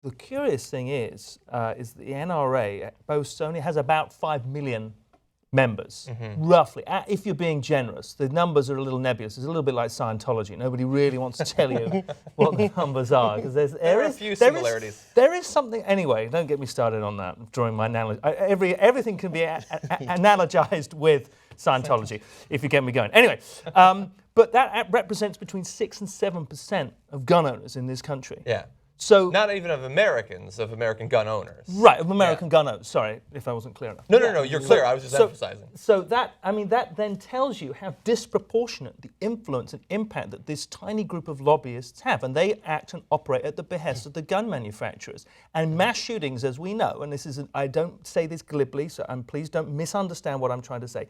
the curious thing is the NRA boasts only has about 5 million members, roughly. If you're being generous, the numbers are a little nebulous. It's a little bit like Scientology. Nobody really wants to tell you what the numbers are because there are a few similarities. There is something. Anyway, don't get me started on that. I'm drawing my analogy. Everything can be analogized with Scientology if you get me going. Anyway, but that represents between 6 and 7% of gun owners in this country. Yeah. So not even of Americans, of American gun owners. Right, of American gun owners. Sorry if I wasn't clear enough. No, you're clear. I was just emphasizing. So that then tells you how disproportionate the influence and impact that this tiny group of lobbyists have, and they act and operate at the behest of the gun manufacturers. And mass shootings, as we know, and I don't say this glibly, so please don't misunderstand what I'm trying to say.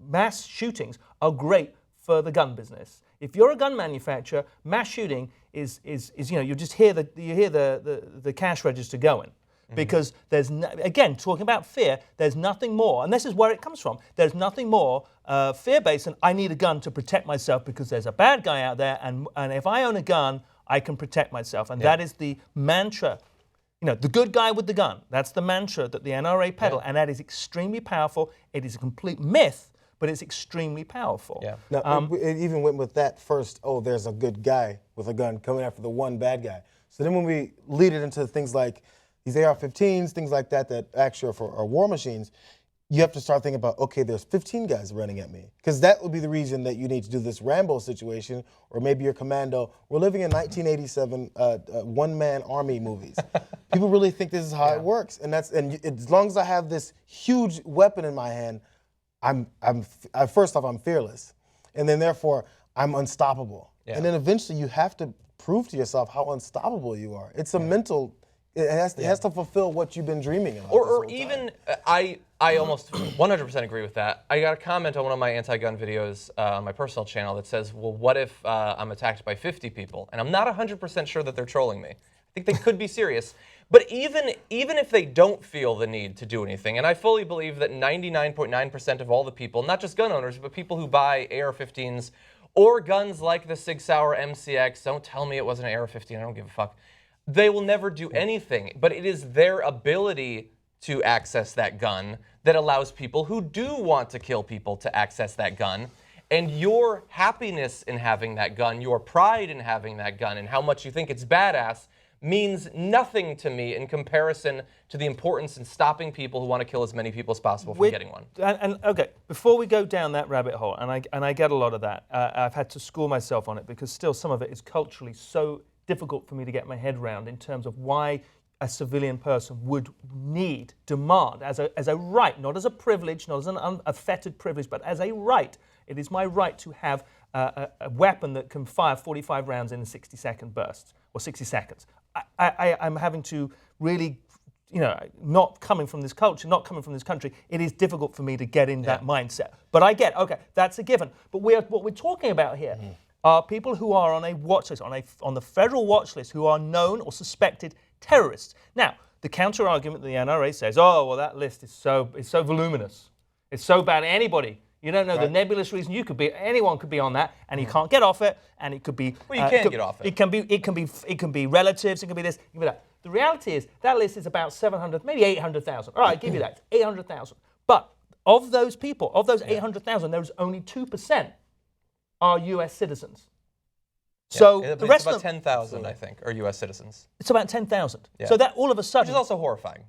Mass shootings are great for the gun business. If you're a gun manufacturer, mass shooting is you just hear the cash register going, because there's again, talking about fear, there's nothing more, and this is where it comes from. There's nothing more fear-based than I need a gun to protect myself because there's a bad guy out there, and if I own a gun, I can protect myself, and that is the mantra. The good guy with the gun. That's the mantra that the NRA peddle, and that is extremely powerful. It is a complete myth, but it's extremely powerful. Yeah. Now, it even went with that first, there's a good guy with a gun coming after the one bad guy. So then when we lead it into things like these AR-15s, things like that actually are war machines, you have to start thinking about, okay, there's 15 guys running at me. Because that would be the reason that you need to do this Rambo situation, or maybe your commando. We're living in 1987 one-man army movies. People really think this is how it works. And as long as I have this huge weapon in my hand, first off, I'm fearless, and then therefore I'm unstoppable. Yeah. And then eventually you have to prove to yourself how unstoppable you are. It's a mental. It has to fulfill what you've been dreaming of. Or even I almost 100% agree with that. I got a comment on one of my anti-gun videos on my personal channel that says, "Well, what if I'm attacked by 50 people?" And I'm not 100% sure that they're trolling me. I think they could be serious. But even if they don't feel the need to do anything, and I fully believe that 99.9% of all the people, not just gun owners, but people who buy AR-15s or guns like the Sig Sauer MCX, don't tell me it wasn't an AR-15, I don't give a fuck, they will never do anything. But it is their ability to access that gun that allows people who do want to kill people to access that gun. And your happiness in having that gun, your pride in having that gun, and how much you think it's badass means nothing to me in comparison to the importance in stopping people who want to kill as many people as possible from getting one. And okay, before we go down that rabbit hole, and I get a lot of that, I've had to school myself on it because still some of it is culturally so difficult for me to get my head around in terms of why a civilian person would demand as a right, not as a privilege, not as a fettered privilege, but as a right. It is my right to have a weapon that can fire 45 rounds in a 60-second burst or 60 seconds. I'm having to really, not coming from this culture, not coming from this country, it is difficult for me to get in that mindset. But I get, okay, that's a given. But what we're talking about here are people who are on a watch list, on the federal watch list, who are known or suspected terrorists. Now, the counter argument the NRA says, that list is so voluminous. It's so bad. Anybody. You don't know the nebulous reason anyone could be on that, and you can't get off it, and it could be. Well, you can get off it. It can be relatives. It can be this. It can be that. The reality is that list is about 700, maybe 800,000. All right, I give you that. 800,000. But of those people, of those 800,000, there's only 2% are U.S. citizens. Yeah. So the rest about of them, 10,000, I think, are U.S. citizens. It's about 10,000. Yeah. So that all of a sudden, which is also horrifying.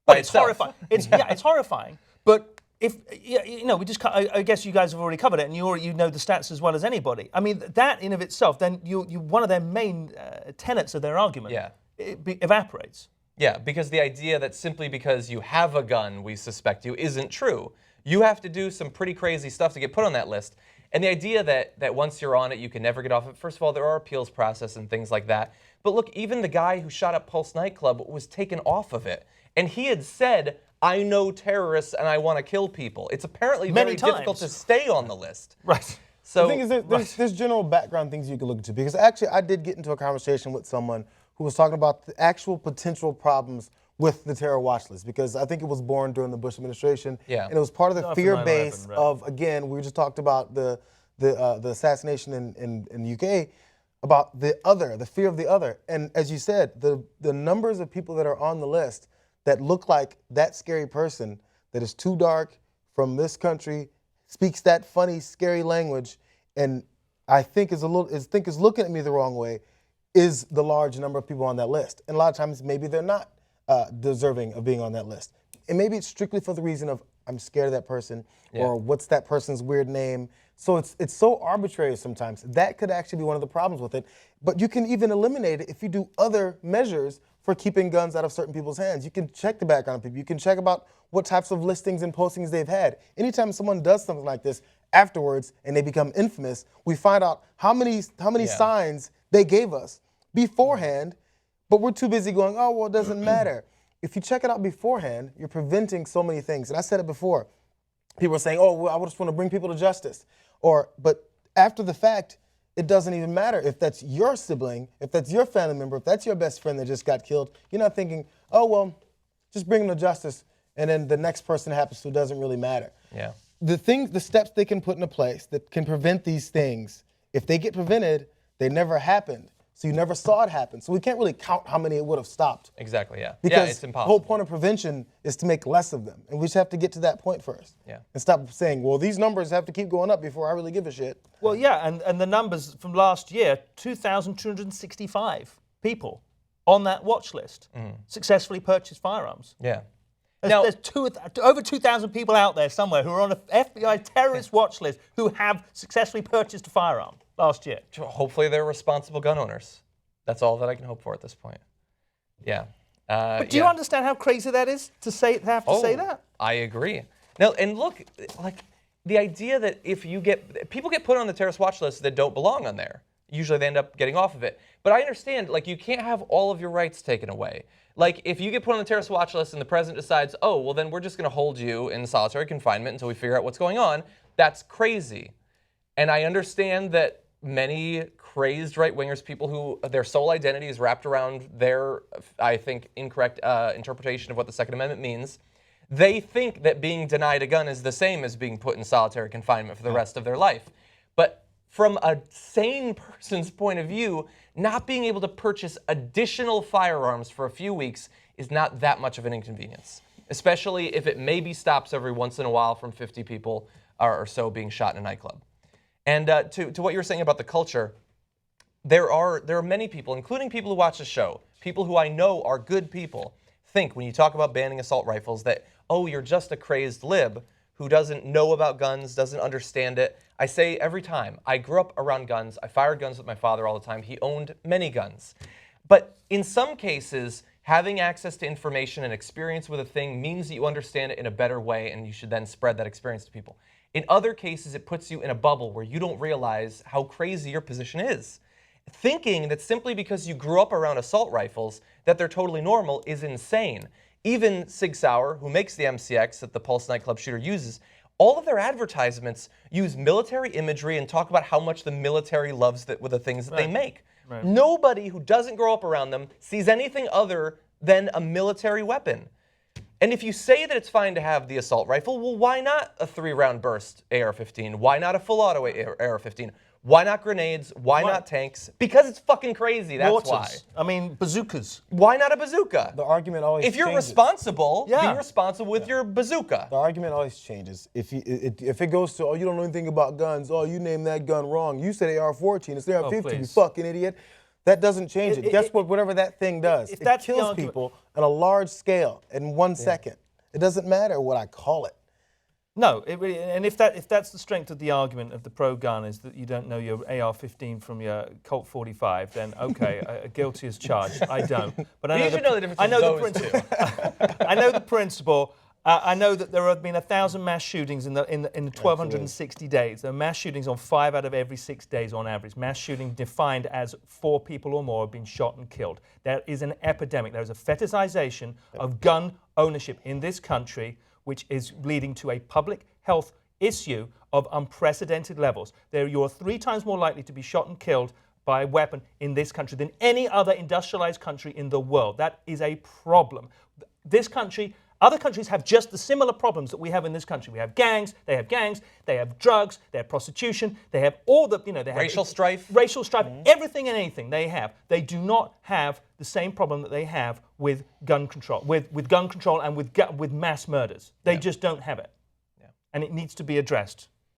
It's horrifying. It's horrifying. But if I guess you guys have already covered it, and you know the stats as well as anybody. I mean, that in of itself, then one of their main tenets of their argument evaporates. Yeah, because the idea that simply because you have a gun, we suspect you, isn't true. You have to do some pretty crazy stuff to get put on that list. And the idea that once you're on it, you can never get off it. First of all, there are appeals process and things like that. But look, even the guy who shot up Pulse nightclub was taken off of it. And he had said, I know terrorists and I want to kill people. It's apparently very difficult to stay on the list. Right. So the thing is, there's general background things you can look into. Because actually, I did get into a conversation with someone who was talking about the actual potential problems with the terror watch list, because I think it was born during the Bush administration, and it was part of the fear base of, again, we just talked about the assassination in the UK. about the other, the fear of the other. And as you said, the numbers of people that are on the list that look like that scary person that is too dark, from this country, speaks that funny, scary language, and I think is looking at me the wrong way, is the large number of people on that list. And a lot of times maybe they're not deserving of being on that list. And maybe it's strictly for the reason of I'm scared of that person, or what's that person's weird name. So it's so arbitrary sometimes. That could actually be one of the problems with it. But you can even eliminate it if you do other measures for keeping guns out of certain people's hands. You can check the background of people. You can check about what types of listings and postings they've had. Anytime someone does something like this afterwards and they become infamous, we find out how many signs they gave us beforehand, but we're too busy going, oh, well, it doesn't matter. If you check it out beforehand, you're preventing so many things. And I said it before. People are saying, oh, well, I just want to bring people to justice. But after the fact, it doesn't even matter if that's your sibling, if that's your family member, if that's your best friend that just got killed. You're not thinking, oh, well, just bring them to justice, and then the next person happens to, doesn't really matter. Yeah. The steps they can put into place that can prevent these things, if they get prevented, they never happened. So you never saw it happen. So we can't really count how many it would have stopped. Exactly, yeah. Because it's the impossible. whole point of prevention is to make less of them. And we just have to get to that point first. Yeah. And stop saying, well, these numbers have to keep going up before I really give a shit. Well, yeah, and the numbers from last year, 2,265 people on that watch list successfully purchased firearms. Yeah. There's over 2,000 people out there somewhere who are on an FBI terrorist watch list who have successfully purchased a firearm last year. Hopefully they're responsible gun owners. That's all that I can hope for at this point. Yeah. But do you understand how crazy that is to say that? I agree. Now, and look, like the idea that if people get put on the terrorist watch list that don't belong on there. Usually they end up getting off of it. But I understand, like, you can't have all of your rights taken away. Like, if you get put on the terrorist watch list and the president decides, oh, well, then we're just going to hold you in solitary confinement until we figure out what's going on, that's crazy. And I understand that many crazed right-wingers, people who their sole identity is wrapped around their, I think, incorrect interpretation of what the Second Amendment means, they think that being denied a gun is the same as being put in solitary confinement for the rest of their life. But from a sane person's point of view, not being able to purchase additional firearms for a few weeks is not that much of an inconvenience, especially if it maybe stops every once in a while from 50 people or so being shot in a nightclub. And to what you were saying about the culture, there are many people, including people who watch the show, people who I know are good people, think when you talk about banning assault rifles that, oh, you're just a crazed lib who doesn't know about guns, doesn't understand it. I say every time, I grew up around guns. I fired guns with my father all the time. He owned many guns. But in some cases, having access to information and experience with a thing means that you understand it in a better way, and you should then spread that experience to people. In other cases, it puts you in a bubble where you don't realize how crazy your position is. Thinking that simply because you grew up around assault rifles that they're totally normal is insane. Even Sig Sauer, who makes the MCX that the Pulse nightclub shooter uses, all of their advertisements use military imagery and talk about how much the military loves the things that they make. Right. Nobody who doesn't grow up around them sees anything other than a military weapon. And if you say that it's fine to have the assault rifle, well, why not a 3-round burst AR-15? Why not a full auto AR-15? Why not grenades? Why not tanks? Because it's fucking crazy, that's Mortars. why. I mean, bazookas. Why not a bazooka? The argument always changes. If you're responsible, be responsible with your bazooka. The argument always changes. If it goes to, oh, you don't know anything about guns, oh, you named that gun wrong. You said AR-14, it's AR-15, you fucking idiot. That doesn't change it. Guess what? Whatever that thing does, it kills people on a large scale in 1 second. It doesn't matter what I call it. No, and if that's the strength of the argument of the pro-gun is that you don't know your AR-15 from your Colt 45, then okay, guilty as charged. I don't. But I know you should know the difference between those two. I know the principle. I know that there have been 1,000 mass shootings in the 1,260 days. There are mass shootings on 5 out of every 6 days on average. Mass shooting defined as 4 people or more have been shot and killed. There is an epidemic. There is a fetishization of gun ownership in this country, which is leading to a public health issue of unprecedented levels. You're 3 times more likely to be shot and killed by a weapon in this country than any other industrialized country in the world. That is a problem. This country Other countries have just the similar problems that we have in this country. We have gangs, they have drugs, they have prostitution, they have all the, they have racial strife, everything and anything they have. They do not have the same problem that they have with gun control, with gun control and with mass murders. They just don't have it. And it needs to be addressed.